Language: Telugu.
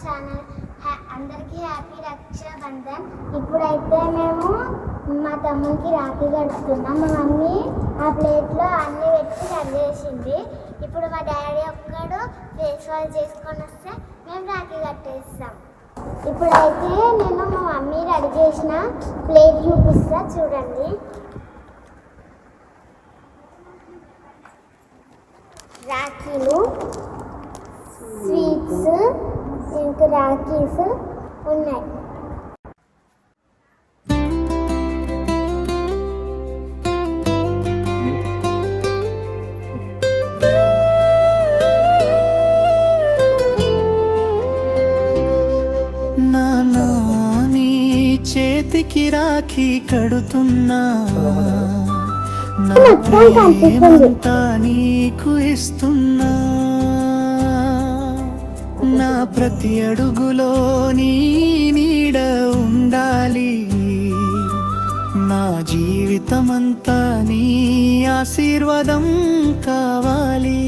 ఛానల్. అందరికీ హ్యాపీ రక్షాబంధన్. ఇప్పుడైతే మేము మా తమ్మునికి రాఖీ కడుతున్నాం. మా మమ్మీ ఆ ప్లేట్లో అన్నీ పెట్టి రెడీ చేసింది. ఇప్పుడు మా డాడీ ఒక్కడు ఫేస్ వాష్ చేసుకొని వస్తే మేము రాఖీ కట్టేస్తాం. ఇప్పుడైతే నేను మా మమ్మీ రెడీ చేసిన ప్లేట్ చూపిస్తా, చూడండి. రాఖీలు, స్వీట్స్, ఇంకా రాఖీస్ ఉన్నాయి. నానా నీ చేతికి రాఖీ కడుతున్నా, నా ప్రేమంతా నీకు ఇస్తున్నా. నా ప్రతి అడుగులో నీ నీడ ఉండాలి, నా జీవితమంతా నీ ఆశీర్వాదం కావాలి.